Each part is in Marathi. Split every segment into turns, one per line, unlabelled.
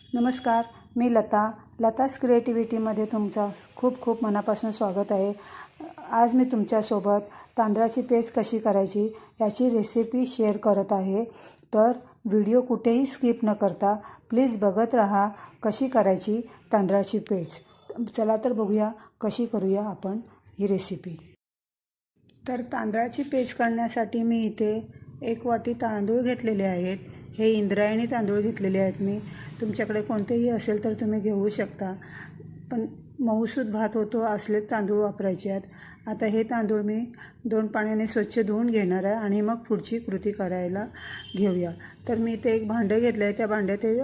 नमस्कार, मी लतास क्रिएटिव्हिटीमध्ये तुमचा खूप खूप मनापासून स्वागत आहे। आज मी तुमच्यासोबत तांदळाची पेस्ट कशी करायची याची रेसिपी शेअर करत आहे। तर व्हिडिओ कुठेही स्किप न करता प्लीज बघत राहा कशी करायची तांदळाची पेस्ट। चला तर बघूया कशी करूया आपण ही रेसिपी। तर तांदळाची पेस्ट करण्यासाठी मी इथे 1 वाटी तांदूळ घेतलेले आहेत। हे इंद्रायणी तांदूळ घेतलेले आहेत मी। तुमच्याकडे कोणतेही असेल तर तुम्ही घेऊ शकता, पण मऊसूद भात होतो असले तांदूळ वापरायचे आहेत। आता हे तांदूळ मी 2 पाण्याने स्वच्छ धुवून घेणार आहे आणि मग पुढची कृती करायला घेऊया। तर मी इथे एक भांडं घेतलं आहे, त्या भांड्यात ते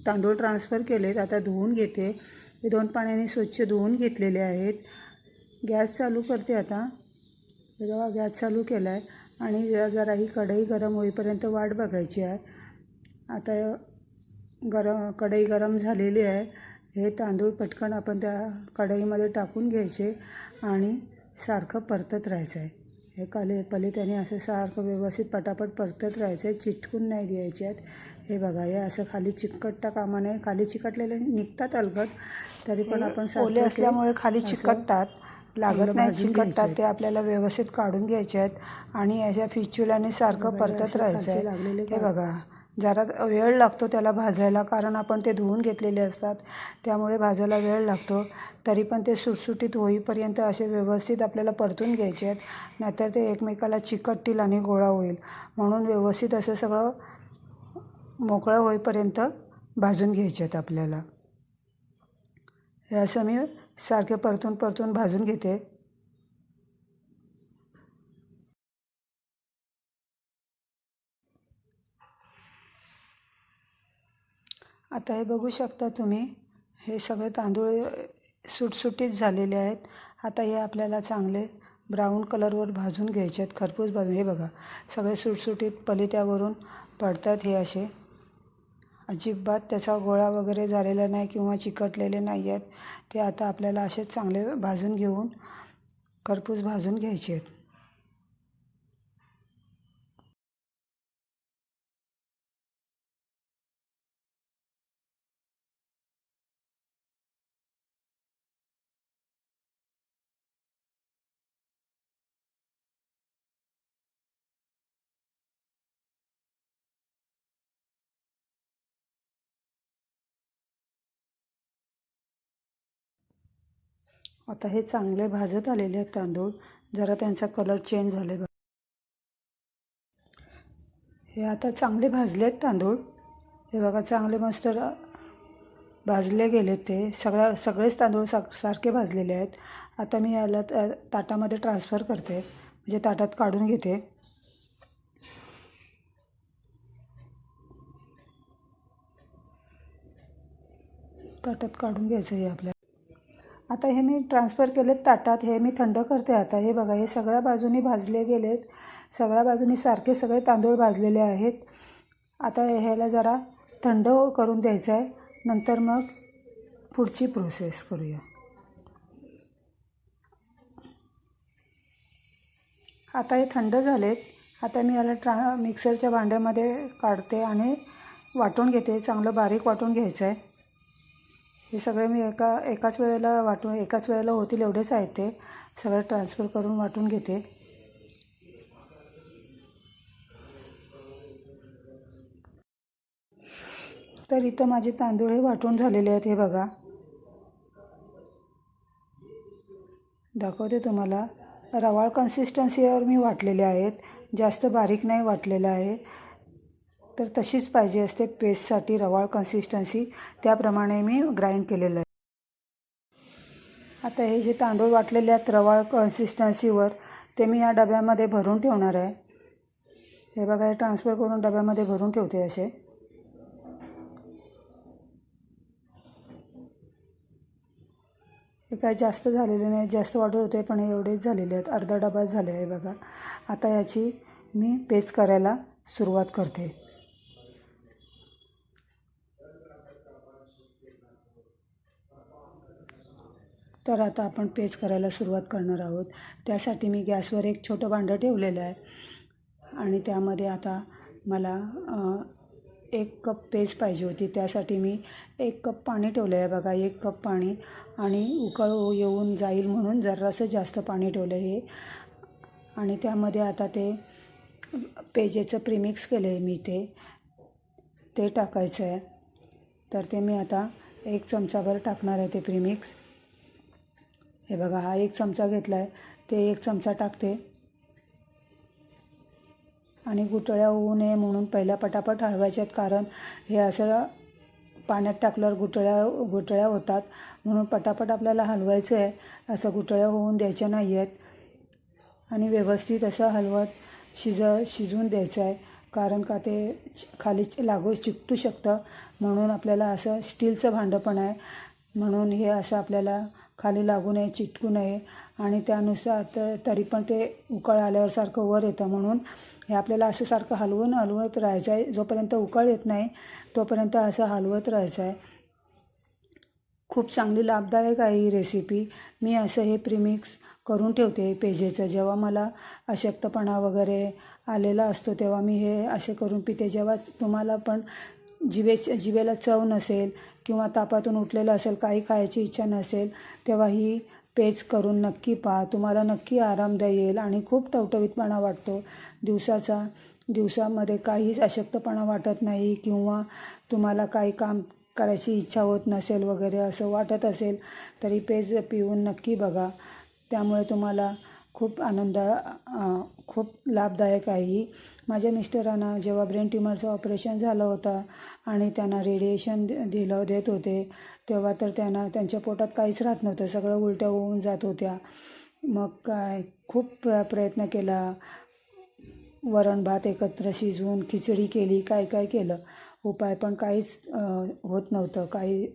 तांदूळ ट्रान्सफर केलेत। आता धुवून घेते। हे 2 पाण्याने स्वच्छ धुवून घेतलेले आहेत। गॅस चालू करते। आता बघा गॅस चालू केला आहे आणि जरा ही कढई गरम होईपर्यंत वाट बघायची आहे। आता कढई गरम झालेली आहे। हे तांदूळ पटकन आपण त्या कढईमध्ये टाकून घ्यायचे आणि सारखं परतत राहायचं आहे। हे पलीकडे असं सारखं व्यवस्थित पटापट परतत राहायचं आहे, चिटकून नाही द्यायचे आहेत। हे बघा, हे असं खाली चिकटता कामा नये। खाली चिकटलेले निघतात अलगद, तरी पण आपण ओले असल्यामुळे खाली चिकटतात, लागत नाही चिकटतात। ते आपल्याला व्यवस्थित काढून घ्यायचे आहेत आणि अशा फिचुलाने सारखं परतत राहायचं आहे। हे बघा, जरा वेळ लागतो त्याला भाजायला, कारण आपण ते धुवून घेतलेले असतात, त्यामुळे भाजायला वेळ लागतो। तरी पण ते सुटसुटीत होईपर्यंत असे व्यवस्थित आपल्याला परतून घ्यायचे आहेत, नाहीतर ते एकमेकाला चिकटतील आणि गोळा होईल। म्हणून व्यवस्थित असं सगळं मोकळं होईपर्यंत भाजून घ्यायचे आहेत आपल्याला। हे असं मी सारखे परतून भाजून घेते। आता हे बघू शकता तुम्ही, हे सगळे तांदूळ सुटसुटीत झालेले आहेत। आता हे आपल्याला चांगले ब्राऊन कलरवर भाजून घ्यायचे आहेत, खरपूस भाजून। हे बघा, सगळे सुटसुटीत पलित्यावरून पडतात। हे असे अजिबात त्याचा गोळा वगैरे झालेला नाही किंवा चिकटलेले नाही आहेत। ते आता आपल्याला असे चांगले भाजून घेऊन खरपूस भाजून घ्यायचे आहेत। आता हे चांगले भाजत आलेले आहेत तांदूळ, जरा त्यांचा कलर चेंज झाले बघा। हे आता चांगले भाजले आहेत तांदूळ। हे बघा, चांगले मस्त भाजले गेले ते सगळेच तांदूळ सारखे भाजलेले आहेत। आता मी याला ताटामध्ये ट्रान्सफर करते, म्हणजे ताटात काढून घेते। ताटात काढून घ्यायचं आहे आपल्याला। आता हे मी ट्रान्सफर केलेत ताटात, हे मी थंड करते आता। हे बघा, हे सगळ्या बाजूनी भाजले गेलेत, सगळ्या बाजूनी सारखे सगळे तांदूळ भाजलेले आहेत। आता ह्याला जरा थंड करून द्यायचं आहे, नंतर मग पुढची प्रोसेस करूया। आता हे थंड झालेत। आता मी याला मिक्सरच्या भांड्यामध्ये काढते आणि वाटून घेते, चांगलं बारीक वाटून घ्यायचं आहे। हे सगळे मी एकाच वेळेला होतील एवढेच आहेत, ते सगळे ट्रान्सफर करून वाटून घेते। तर इथं माझे तांदूळ हे वाटून झालेले आहेत। हे बघा, दाखवते तुम्हाला। रवाळ कन्सिस्टन्सीवर मी वाटलेले आहेत, जास्त बारीक नाही वाटलेलं आहे। तर तशीच पाहिजे असते पेस्टसाठी रवाळ कन्सिस्टन्सी, त्याप्रमाणे मी ग्राइंड केलेलं आहे। आता हे जे तांदूळ वाटलेले आहेत रवाळ कन्सिस्टन्सीवर, ते मी या डब्यामध्ये भरून ठेवणार आहे। हे बघा, हे ट्रान्सफर करून डब्यामध्ये भरून ठेवते असे। हे काही जास्त झालेले नाही, जास्त वाटत होते पण एवढेच झालेले आहेत, अर्धा डबाच झाले आहे बघा। आता याची मी पेस्ट करायला सुरुवात करते। तर आता आपण पेस्ट करायला सुरुवात करणार आहोत। त्यासाठी मी गॅसवर एक छोटं भांडं ठेवलेलं आहे आणि त्यामध्ये आता मला 1 कप पेज पाहिजे होती. त्यासाठी मी 1 कप पाणी ठेवलं आहे बघा. 1 कप पाणी आणि उकळ येऊन जाईल म्हणून जरासं जास्त पाणी ठेवलं आहे. आणि त्यामध्ये आता ते पेजेचं प्रीमिक्स केलं आहे मी ते टाकायचं आहे. तर ते मी आता 1 चमचाभर टाकणार आहे ते प्रीमिक्स. हे बघा, हा 1 चमचा घेतला आहे, ते 1 चमचा टाकते. आणि गुठळ्या होऊ नये म्हणून पहिल्या पटापट हलवायच्यात, कारण हे असं पाण्यात टाकल्यावर गुठळ्या होतात. म्हणून पटापट आपल्याला हलवायचं आहे, असं गुठळ्या होऊन द्यायच्या नाही आहेत. आणि व्यवस्थित असं हलवत शिजवून द्यायचं आहे, कारण का ते खाली चिकटू शकतं. म्हणून आपल्याला असं स्टीलचं भांडं पण आहे, म्हणून हे असं आपल्याला खाली लागू नये, चिटकू नये. आणि त्यानुसार तरी पण ते उकळ आल्यावर सारखं वर येतं, म्हणून हे आपल्याला असं सारखं हलवत राहायचं आहे. जोपर्यंत उकळ येत नाही तोपर्यंत असं हलवत राहायचं आहे. खूप चांगली लाभदायक आहे ही रेसिपी. मी असं हे प्रीमिक्स करून ठेवते पेजेचं. जेव्हा मला अशक्तपणा वगैरे आलेला असतो तेव्हा मी हे असे करून पिते. जेव्हा तुम्हाला पण जिभेला चव नसेल किंवा तापातून उठलेलं असेल, काही खायची इच्छा नसेल, तेव्हा ही पेज करून नक्की पहा. तुम्हाला नक्की आरामदायी येईल आणि खूप टवटवीतपणा वाटतो. दिवसामध्ये काहीच अशक्तपणा वाटत नाही किंवा तुम्हाला काही काम करायची इच्छा होत नसेल वगैरे असं वाटत असेल तरी पेज पिऊन नक्की बघा. त्यामुळे तुम्हाला खूप लाभदायक आहे ही. माझ्या मिस्टरांना जेव्हा ब्रेन ट्युमरचं ऑपरेशन झालं होतं आणि त्यांना रेडिएशन देत होते, तेव्हा तर त्यांच्या पोटात काहीच राहत नव्हतं, सगळं उलट्या होऊन जात होत्या. मग काय खूप प्रयत्न केला. वरण भात एकत्र शिजवून खिचडी केली, काय केलं, उपाय पण काहीच होत नव्हतं, काही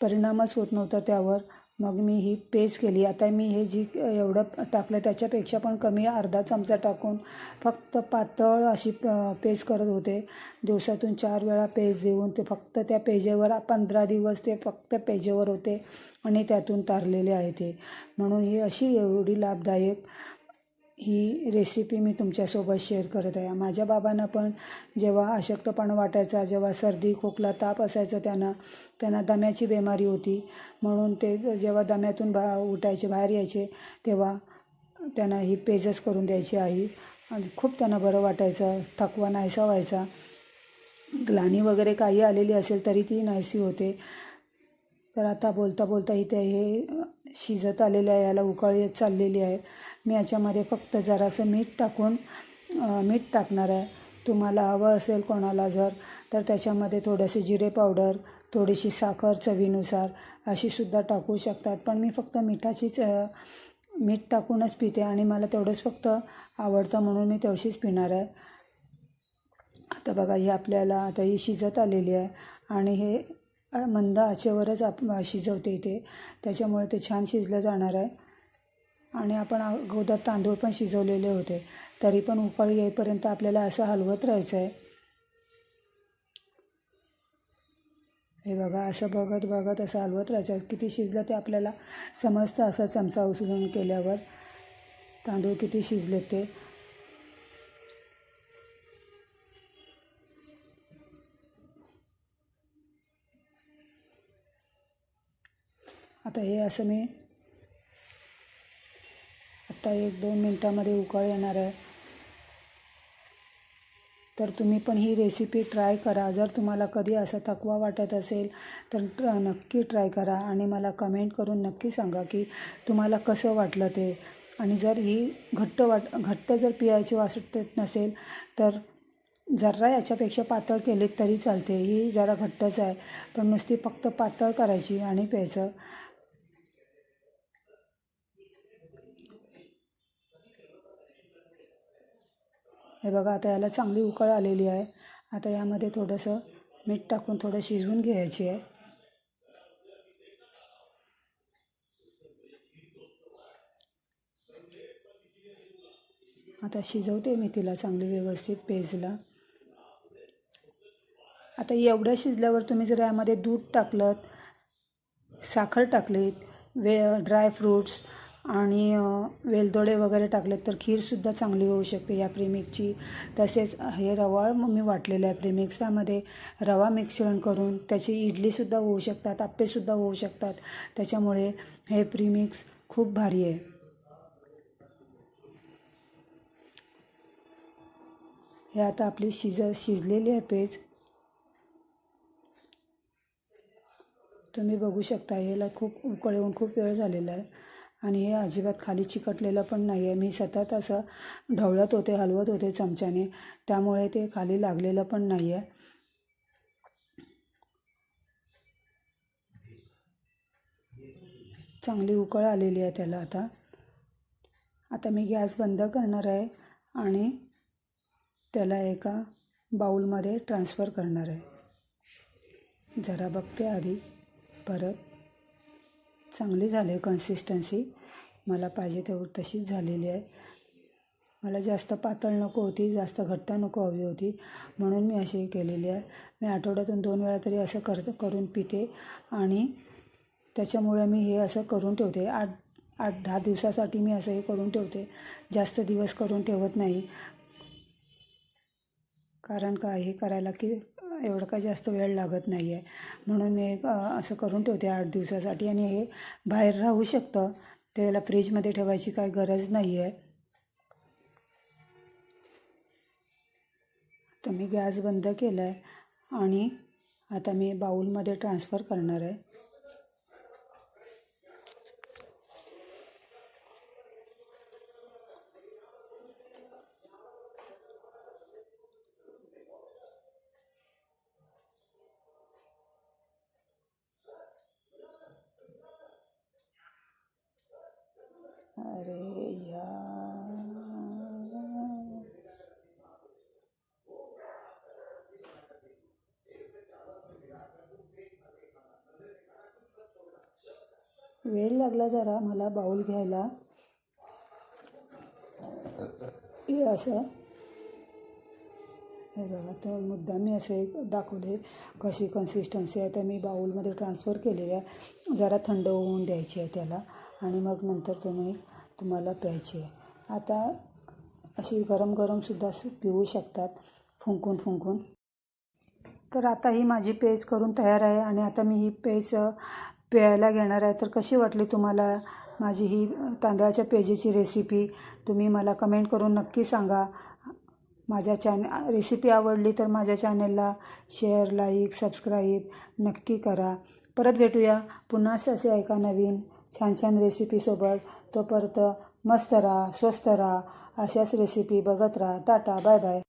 परिणामच होत नव्हता त्यावर. मग मी ही पेज केली. आता मी हे एवढं टाकलं त्याच्यापेक्षा पण कमी, अर्धा चमचा टाकून फक्त पातळ अशी पेज करत होते. दिवसातून 4 वेळा पेज देऊन ते फक्त त्या पेजेवर 15 दिवस ते फक्त पेजेवर होते आणि त्यातून तारलेले आहे ते. म्हणून ही अशी एवढी लाभदायक ही रेसिपी मी तुमच्यासोबत शेअर करत आहे. माझ्या बाबांना पण जेव्हा अशक्तपणा वाटायचा, जेव्हा सर्दी खोकला ताप असायचा, त्यांना दम्याची बिमारी होती. म्हणून ते जेव्हा दम्यातून उठायचे, बाहेर यायचे, तेव्हा त्यांना ही पेजच करून द्यायची आई. आणि खूप त्यांना बरं वाटायचं, थकवा नाहीसा व्हायचा. ग्लानी वगैरे काही आलेली असेल तरी ती नाहीशी होते. तर आता बोलता इथे हे शिजत आलेलं आहे, याला उकळ येत चाललेली आहे. मी याच्यामध्ये फक्त जरासं मीठ टाकणार आहे. तुम्हाला हवं असेल कोणाला जर, तर त्याच्यामध्ये थोडेसे जिरे पावडर, थोडीशी साखर चवीनुसार अशीसुद्धा टाकू शकतात. पण मी फक्त मीठ टाकूनच पिते आणि मला तेवढंच फक्त आवडतं, म्हणून मी तेवढीच पिणार आहे. आता बघा, ही आपल्याला आता ही शिजत आलेली आहे आणि हे मंद आचेवरच शिजवते इथे, त्याच्यामुळे ते छान शिजलं जाणार आहे. आणि आपण अगोदर तांदूळ पण शिजवलेले होते, तरी पण उकळ येईपर्यंत आपल्याला असं हलवत राहायचं आहे. हे बघा, असं बघत असं हलवत राहायचं आहे. किती शिजलं ते आपल्याला समजतं असं चमचा उचलून केल्यावर तांदूळ किती शिजले ते. आता हे असं मी आता 1-2 मिनटामध्ये उकळ येणार आहे. तर तुम्ही पण ही रेसिपी ट्राय करा. जर तुम्हाला कधी असा थकवा वाटत असेल तर नक्की ट्राय करा आणि मला कमेंट करून नक्की सांगा की तुम्हाला कसं वाटलं ते. आणि जर ही घट्ट जर पियायची वाटत नसेल तर जरा याच्यापेक्षा पातळ केलीत तरी चालते. ही जरा घट्टच आहे, पण नुसती फक्त पातळ करायची आणि प्यायचं. हे बघा, आता याला चांगली उकळ आलेली आहे. आता यामध्ये थोडंसं मीठ टाकून थोडं शिजवून घ्यायची आहे. आता शिजवते मी तिला चांगली व्यवस्थित पेजला. आता एवढं शिजल्यावर तुम्ही जर यामध्ये दूध टाकलं, साखर टाकलीत, ड्रायफ्रूट्स आणि वेलदोडे वगैरे टाकलेत तर खीरसुद्धा चांगली होऊ शकते या प्रीमिक्सची. तसेच हे रवा मी वाटलेलं आहे प्रीमिक्स, त्यामध्ये रवा मिश्रण करून त्याची इडलीसुद्धा होऊ शकतात, आप्पेसुद्धा होऊ शकतात. त्याच्यामुळे हे प्रीमिक्स खूप भारी आहे. हे आता आपली शिजलेली आहे पेज. तुम्ही बघू शकता, ह्याला खूप उकळ येऊन खूप वेळ झालेला आहे आणि हे अजिबात खाली चिकटलेलं पण नाही आहे. मी सतत असं ढवळत होते, हलवत होते चमच्याने, त्यामुळे ते खाली लागलेलं पण नाही आहे. चांगली उकळ आलेली आहे त्याला. आता मी गॅस बंद करणार आहे आणि त्याला एका बाउलमध्ये ट्रान्सफर करणार आहे. जरा बघते आधी परत. चांगली झाली कन्सिस्टन्सी, मला पाहिजे तेवढी तशीच झालेली आहे. मला जास्त पातळ नको होती, जास्त घट्ट नको हवी होती, म्हणून मी अशी केलेली आहे. मी आठवड्यातून 2 वेळा तरी असं करून पिते आणि त्याच्यामुळे मी हे असं करून ठेवते. 8-10 दिवसासाठी मी असं हे करून ठेवते, जास्त दिवस करून ठेवत नाही. कारण काय, हे करायला की एवढं काय जास्त वेळ लागत नाही आहे, म्हणून मी असं करून ठेवते 8 दिवसासाठी. आणि हे बाहेर राहू शकतं, त्याला फ्रीजमध्ये ठेवायची काय गरज नाही आहे. तर मी गॅस बंद केला आहे आणि आता मी बाउलमध्ये ट्रान्सफर करणार आहे. अरे यार, वेळ लागला जरा मला बाउल घ्यायला. हे असं, हे बघा, तर मुद्दाम मी असे दाखवले कशी कन्सिस्टन्सी आहे. तर मी बाउलमध्ये ट्रान्सफर केलेली आहे. जरा थंड होऊन द्यायची आहे त्याला आणि मग नंतर तुम्हाला प्यायची आहे. आता अशी गरम गरमसुद्धा पिऊ शकतात, फुंकून. तर आता ही माझी पेज करून तयार आहे आणि आता मी ही पेज प्यायला घेणार आहे. तर कशी वाटली तुम्हाला माझी ही तांदळाच्या पेजेची रेसिपी? तुम्ही मला कमेंट करून नक्की सांगा. माझ्या रेसिपी आवडली तर माझ्या चॅनलला शेअर, लाईक, सबस्क्राईब नक्की करा. परत भेटूया पुन्हा असे एका नवीन छान रेसिपीसोबत. तोपर्यंत मस्त राहा, स्वस्त राहा, अशाच रेसिपी बघत राहा. Tata, bye bye.